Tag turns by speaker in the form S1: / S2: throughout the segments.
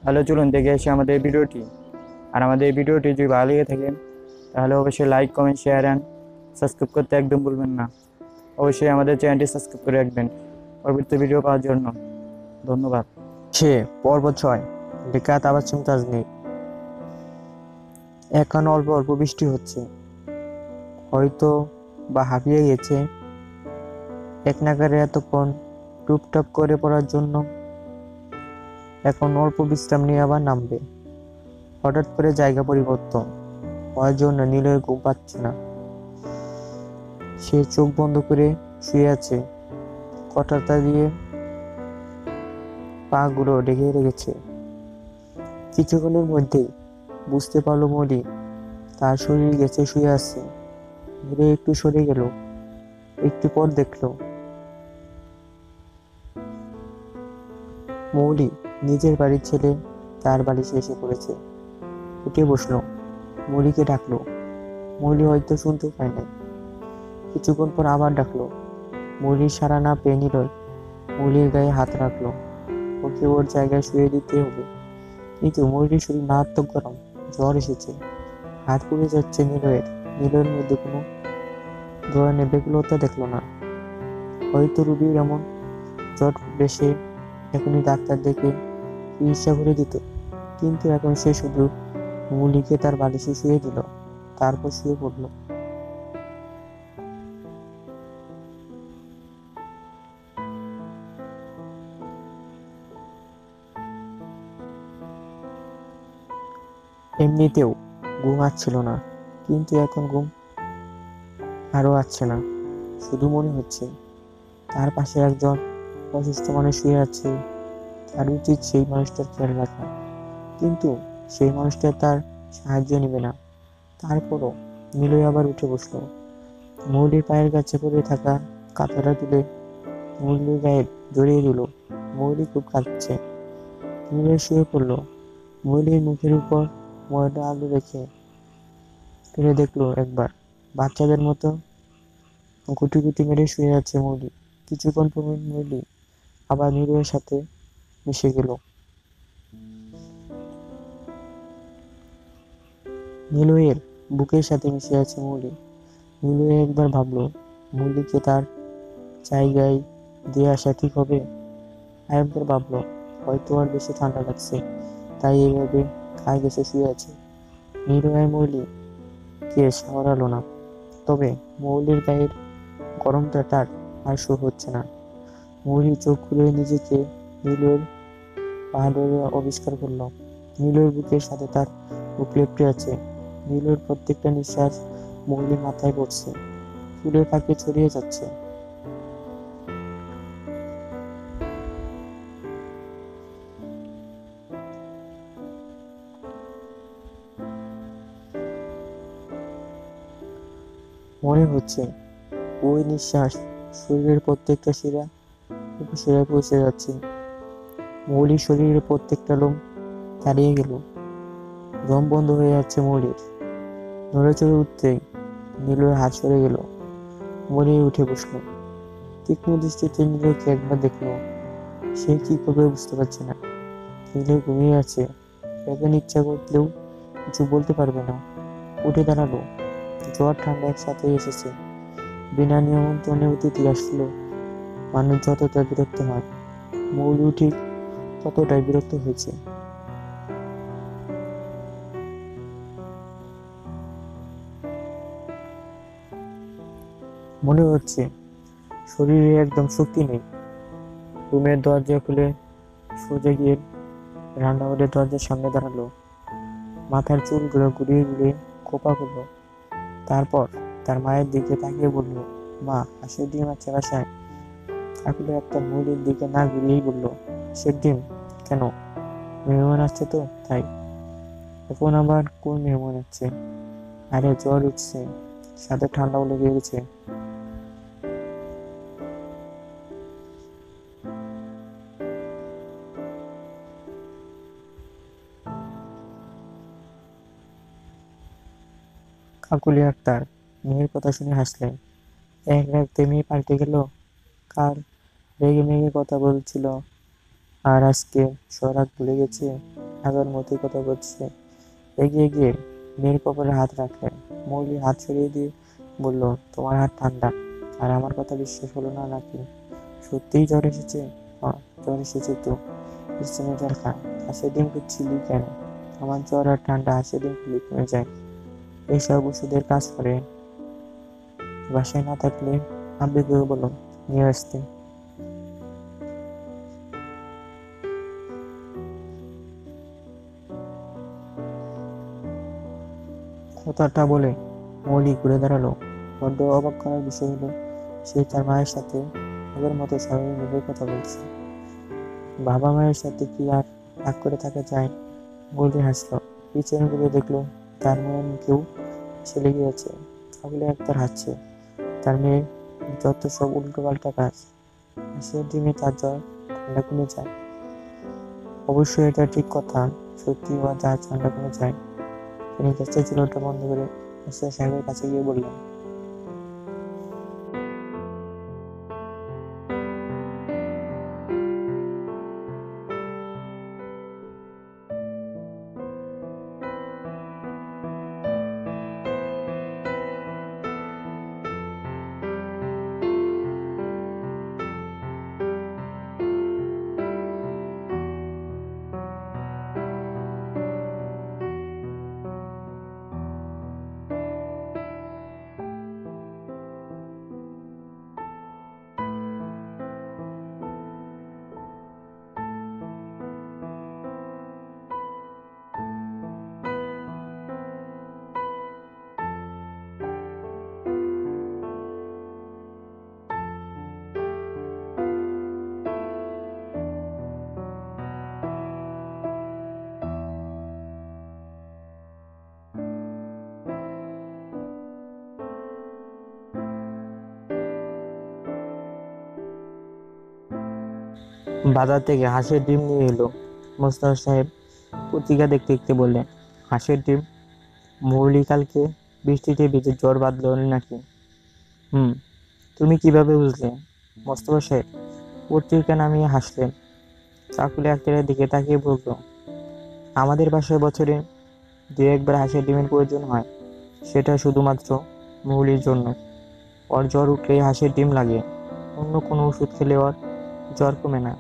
S1: তাহলে চলুন দেখে আসি আমাদের ভিডিওটি। আর আমাদের ভিডিওটি যদি ভালো লেগে থাকে তাহলে অবশ্যই like, comment, share and subscribe করতে একদম ভুলবেন না। অবশ্যই আমাদের চ্যানেলটি সাবস্ক্রাইব করে রাখবেন পরবর্তী ভিডিও পাওয়ার জন্য। ধন্যবাদ।
S2: সে পর্ব 6 লেখা তাবাসসুম তাজনী। এখন অল্প অল্প বৃষ্টি হচ্ছে, হয়তো বা হাঁপিয়ে গেছে এক নাগারে এতক্ষণ টুপটাপ করে পড়ার জন্য। এখন অল্প বিশ্রাম নিয়ে আবার নামবে। হঠাৎ করে জায়গা পরিবর্তন হওয়ার জন্য নীলের ঘুম পাচ্ছে না। সে চোখ বন্ধ করে শুয়ে আছে, কটাতা দিয়ে পা গুলো ঢেকে রেখেছে। কিছুক্ষণের মধ্যেই বুঝতে পারলো মলি তার শরীর গেছে শুয়ে আছে। ধীরে একটু সরে গেল, একটু পর দেখলো মৌলি নিজের বাড়ির ছেলে তার বালিশে এসে পড়েছে। উঠে বসলো, মৌলিকে ডাকলো। মৌলি হয়তো শুনতে পায় নাই। কিছুক্ষণ পর আবার ডাকলো। মৌলির সাড়া না পেয়ে নিলয় মৌলির গায়ে হাত রাখলো। ওকে ওর জায়গায় শুয়ে দিতে হবে, কিন্তু মৌলির শরীর মারাত্মক গরম, জ্বর এসেছে, হাত পুড়ে যাচ্ছে নিলয়ের। নিলয়ের মধ্যে কোনো ধরনের বেকুলতা দেখলো না। হয়তো রুবির এমন জ্বর উঠলে সে এখনই ডাক্তার দেখে চিকিৎসা করে দিত, কিন্তু এখন সে শুধু মৌলিকে তার বালিশে শুয়ে দিল, তারপর শুয়ে পড়লো। এমনিতেও ঘুম আসছিল না, কিন্তু এখন ঘুম আরো আসছে না। শুধু মনে হচ্ছে তার পাশে একজন অসুস্থ মানুষ শুয়ে আছে, তার উচিত সেই মানুষটার খেয়াল রাখা, কিন্তু সেই মানুষটা তার সাহায্য নেবে না। তারপরও নিলয় আবার উঠে বসলো। মৌলির পায়ের কাছে পড়ে থাকা কাঁথাটা তুলে মৌলির গায়ে জড়িয়ে দিল। মৌলি খুব কাঁদছে। নিলয় শুয়ে পড়লো। মৌলির মুখের উপর ময়দা আলু রেখে ফিরে দেখলো একবার, বাচ্চাদের মতো গুটি গুটি মেরে শুয়ে আছে মৌলি। কিছুক্ষণ পর মৌলি আবার নিলয়ের সাথে মিশে গেল। নিলয়ের বুকের সাথে মিশে আছে মৌলি। নিলয় একবার ভাবলো মৌলিকে তার জায়গায় দিয়ে আসা ঠিক হবে। আরেকবার ভাবলো হয়তো আর বেশি ঠান্ডা লাগছে, তাই এইভাবে গায়ে ঘেঁষে শুয়ে আছে। নিলয় মৌলি কে সামলালো না, তবে মৌলির গায়ের গরমটা তার আর সহ্য হচ্ছে না। মৌলি চোখ খুলে নিজেকে নীলয়ের পা ধরে আবিষ্কার করলো। নীলয়ের বুকের সাথে তার বুক লেপ্টে আছে। নীলয়ের প্রত্যেকটা নিঃশ্বাস মৌলির মাথায় পড়ছে, চুলের ফাঁকে ছড়িয়ে যাচ্ছে। মনে হচ্ছে ওই নিঃশ্বাস শরীরের প্রত্যেকটা শিরা উপশিরায় পৌঁছে যাচ্ছে। মৌলির শরীরের প্রত্যেকটা লোম দাঁড়িয়ে গেল, দম বন্ধ হয়ে যাচ্ছে মৌলির। নড়ে চড়ে উঠতেই নীলয়ের হাত সরে গেল। মৌলি উঠে বসলো। তীক্ষ্ণ দৃষ্টিতে নীলয়কে একবার দেখলো। সে কি করবে বুঝতে পারছে না। নীলয় ঘুমিয়ে আছে, এখন ইচ্ছা করলেও কিছু বলতে পারবে না। উঠে দাঁড়ালো। জ্বর ঠান্ডা একসাথে এসেছে। বিনা নিমন্ত্রণে অতিথি আসলো, মানুষ যতটা বিরক্ত হয়, মৌলিও ঠিক ততটাই বিরক্ত হয়েছে। মনে হচ্ছে শরীরে একদম শক্তি নেই। রুমের দরজা খুলে সোজা গিয়ে রান্নাঘরের দরজার সামনে দাঁড়ালো। মাথার চুলগুলো ঘুরিয়ে ঘুরিয়ে খোঁপা করলো। তারপর তার মায়ের দিকে তাকিয়ে বলল, মা, হাঁসের ডিম আছে বাসায়? কাকুলি একটা মৌলির দিকে না ঘুরিয়েই বলল, হাঁসের ডিম কেন? মেহমান আসছে তো তাই। এখন আবার কোন মেহমান আসছে? আরে জ্বর উঠছে, সাথে ঠান্ডাও লেগে গেছে। কাকুলি আক্তার মেয়ের কথা শুনে হাসলেন। এক রাতে মেয়ে পাল্টে গেল। কাল রেগে মেগে কথা বলছিল আর আজকে সোহাগ ভুলে গেছে। আগের মতোই কথা বলছে। এগিয়ে গিয়ে মেয়ের কপালে হাত রাখলেন। মৌলি হাত সরিয়ে দিয়ে বলল, তোমার হাত ঠান্ডা। আর আমার কথা বিশ্বাস হলো না নাকি? সত্যিই জ্বর এসেছে? হ্যাঁ, জ্বর এসেছে তো। বিছানায় জল খা। হাঁসের ডিম খুঁজছিলি কেন? আমার জ্বর আর ঠান্ডা হাঁসের ডিম খেলে কমে যায়। এইসব ওষুধের কাজ করে। বাসায় না থাকলে আব্বুকেও বলো নিয়ে আসতে। কথাটা বলে মৌলি ঘুরে দাঁড়ালো। বড্ড অবাক করার বিষয় হলো, সে তার মায়ের সাথে আগের মতো স্বাভাবিকভাবে কথা বলছে। বাবা মায়ের সাথে কি আর রাগ করে থাকা যায়? মৌলি হাসলো। পিছনে ঘুরে দেখলো তার মায়ের মুখেও হাসি লেগে আছে। সকলে একবার হাসছে। তার মেয়ের যত সব উল্টো পাল্টা কাজ। হাসির ডিমে তার জ্বর ঠান্ডা কমে যায়। অবশ্যই এটা ঠিক কথা। সত্যি ও যা ঠান্ডা কমে যায়। তিনি গ্যাসের চুলাটা বন্ধ করে মিস্টার সাহেবের কাছে গিয়ে বললেন, বাজার থেকে হাঁসের ডিম নিয়ে এলো। মোস্তাফা সাহেব পত্রিকা দেখতে দেখতে বললেন, হাঁসের ডিম? মৌলি কালকে বৃষ্টিতে ভিজে জ্বর বাঁধল নাকি? হুম, তুমি কিভাবে বুঝলে? মোস্তফা সাহেব পত্রিকা নামিয়ে হাসলেন। কাকুলি আক্তারের দিকে তাকিয়ে বলল, আমাদের বাসায় বছরে দু একবার হাঁসের ডিমের প্রয়োজন হয়। সেটা শুধুমাত্র মৌলির জন্য। ওর জ্বর উঠলেই হাঁসের ডিম লাগে। অন্য কোনো ওষুধ খেলে ওর জ্বর কমে না।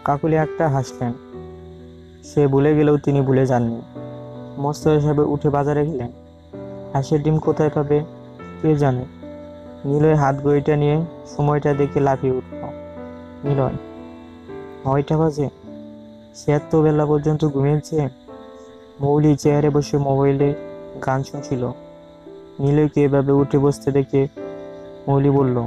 S2: কাকুলি আক্তার হাসলেন। সে ভুলে গেলেও তিনি ভুলে যাননি। মোস্তফা সাহেব উঠে বাজারে গেলেন। হাঁসের ডিম কোথায় পাবে কে জানে। নিলয় হাত ঘড়িটা নিয়ে সময়টা দেখে লাফিয়ে উঠল। নিলয়, 9টা বাজে? সে এত বেলা পর্যন্ত ঘুমিয়েছে? মৌলি চেয়ারে বসে মোবাইলে গান শুনছিল। নিলয়কে এভাবে উঠে বসতে দেখে মৌলি বলল,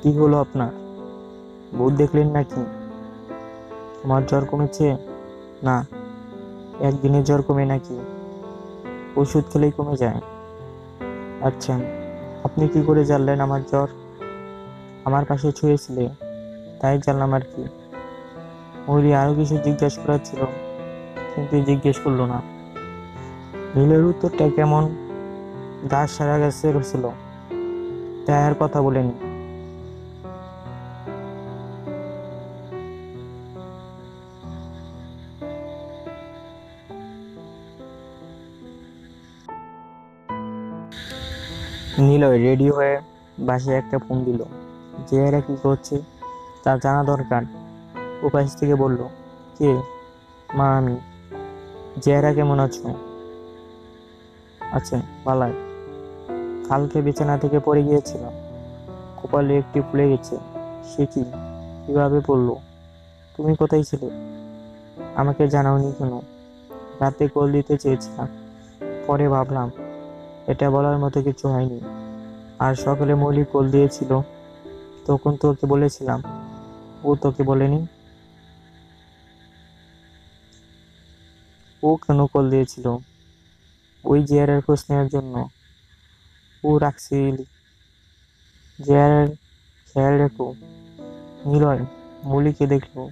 S2: কি হলো আপনার? ভূত দেখলেন নাকি? তোমার জ্বর কমেছে? না। একদিনে জ্বর কমে নাকি? ওষুধ খেলেই কমে যায়। আচ্ছা, আপনি কি করে জানলেন আমার জ্বর? আমার পাশে ছুঁয়েছিলে তাই জানলাম আর কি। মৌলি আরো কিছু জিজ্ঞেস করার ছিল, কিন্তু জিজ্ঞেস করলো না। নীলের উত্তরটা কেমন দাস সারা গেছে ছিল, তাই আর কথা বলেনি। নিলয় রেডি হয়ে বাসায় একটা ফোন দিল। যে এরা কি করছে তার জানা দরকার। উপাস থেকে বলল, কে? মা, আমি। জেয়ারা কেমন আছো? আছে, পালায়। কালকে বিছানা থেকে পড়ে গিয়েছিল, কপালে একটি ফুলে গেছে। সে কি, কিভাবে পড়লো? তুমি কোথায় ছিলে? আমাকে জানাওনি কেন? রাতে কল দিতে চেয়েছিলাম, পরে ভাবলাম এটা বলার মতো কিছু হয়নি। আর সকালে মৌলি কল দিয়েছিল, তখন তোকে বলেছিলাম। ও তোকে বলেনি? ও কেন কল দিয়েছিল? ওই জেয়ারের খোঁজ নেওয়ার জন্য। ও রাখছিল। জেয়ারের খেয়াল রেখো। নিলয় মৌলিকে দেখলো।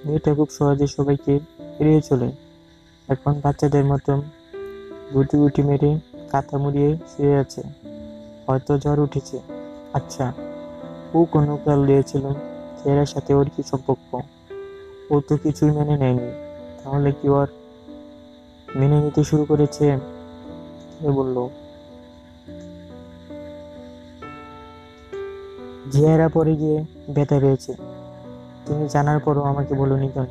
S2: মেয়েটা খুব সহজে সবাইকে এড়িয়ে চলে। এখন বাচ্চাদের মতন গুটি গুটি মেরে কাঁথা মুড়িয়ে শুয়ে আছে। হয়তো জ্বর উঠেছে। আচ্ছা, ও কোনো কাল দিয়েছিল চেহারার সাথে ওর কি সম্পর্ক? ও তো কিছুই মেনে নেয়নি, তাহলে কি ওর মেনে নিতে শুরু করেছে? কে বলল? চেহারা পড়ে গিয়ে ব্যথা পেয়েছে। তুমি জানার পরও আমাকে বলনি কেন?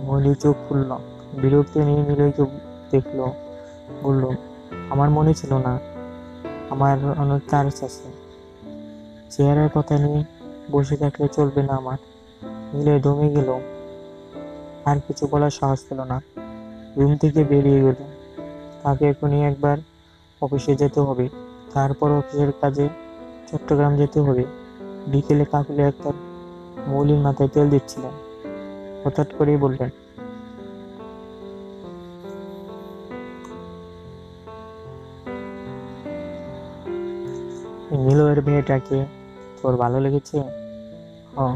S2: মলি চোখ খুলল, বিরক্তি নিয়ে নিলয়কে দেখলো, বলল, আমার মনে ছিল না, আমার অনেক কাজ আছে। চেহারার কথা নিয়ে বসে থাকলে চলবে না আমার। নিলয় দমে গেল, আর কিছু বলার সাহস পেল না। রুম থেকে বেরিয়ে গেল। তাকে এখনই একবার অফিসে যেতে হবে, তারপর অফিসের কাজে চট্টগ্রাম যেতে হবে। বিকেলে কাকুলি একটা মৌলির মাথায় তেল দিচ্ছিলেন। হঠাৎ করেই বললেন, নিলয়ের মেয়েটাকে তোর ভালো লেগেছে? হ্যাঁ,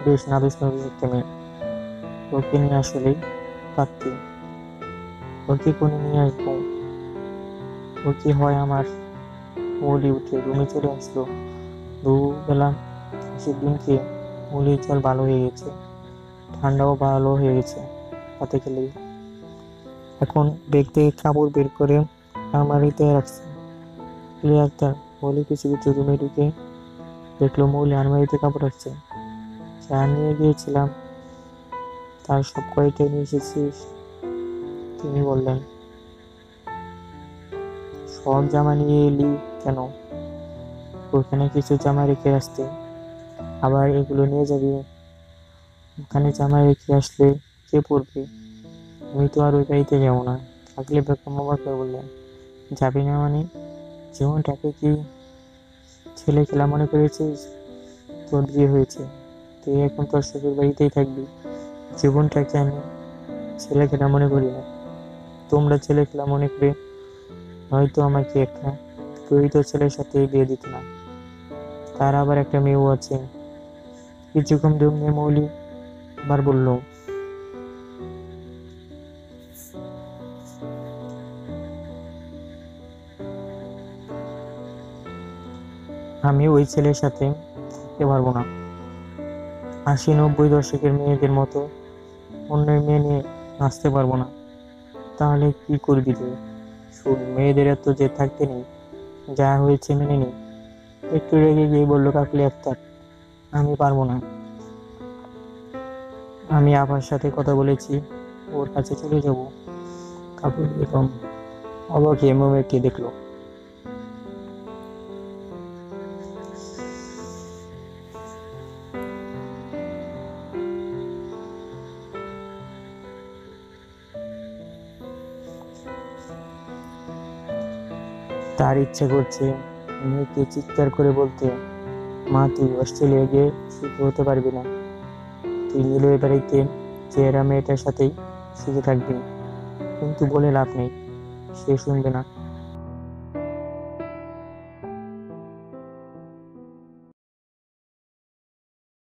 S2: বেশ নাদুস নাদুস একটা মেয়ে। ওকে নিয়ে আসলেই পারতি। ওকে কোণে নিয়ে আসবো। ও কি হয় আমার? মৌলি উঠে রুমে চলে আসলো। দুবেলা সেদিন খেয়ে মৌলির জল ভালো হয়ে গেছে, ঠান্ডাও ভালো হয়ে গেছে হাতে খেলেই। এখন ব্যাগ থেকে কাপড় বের করে আলমারিতে রাখছে। একটা মৌলি কিছু কিছু রুমে ঢুকে দেখলো মৌলি আলমারিতে কাপড় রাখছে। যা নিয়ে গিয়েছিলাম তার সব কয়টাই নিয়ে এসেছিস? তিনি বললেন, সব জামা নিয়ে এলি কেন? ওখানে কিছু জামা রেখে আসতে, আবার এগুলো নিয়ে যাবি? ওখানে জামা রেখে আসলে কে পরবে? আমি তো আর ওই বাড়িতে যাবো না। থাকলে বেগম অবাক হয়ে বললেন, যাবি না মানে? জীবনটাকে কি ছেলে খেলা মনে করেছিস? তোর বিয়ে হয়েছে, তুই এখন তোর শ্বশুর বাড়িতেই থাকবি। জীবনটাকে আমি ছেলে খেলা মনে করি না। তোমরা ছেলে খেলা মনে করে হয়তো আমাকে একটা পরিচিত ছেলের সাথে বিয়ে দিত না। তার আবার একটা মেয়েও আছে। কিছুক্ষণ দম নিয়ে মৌলি আবার বলল, আমি ওই ছেলের সাথে থাকতে পারবো না। 80-90 দশকের মেয়েদের মতো অন্য মেয়ে নিয়ে নাচতে পারবো না। তাহলে কি করবি তুই? শোন, মেয়েদের এত যে থাকতে নেই, যা হয়েছে মেনে নেই। একটু রেগে গিয়ে বলল কাকলি আক্তার, আমি পারবো না। আমি আপার সাথে কথা বলেছি, ওর কাছে চলে যাব। কাকুলি বেগম অবাক হয়ে মেয়েকে দেখলো। তার ইচ্ছে করছে মেয়েকে চিৎকার করে বলতে, মা তুই অস্ট্রেলিয়া গিয়ে সুখী হতে পারবি না। তুই নিলয় বাড়িতে চেহারা মেয়েটার সাথেই সুখী থাকবি। কিন্তু বলে লাভ নেই, সে শুনবে না।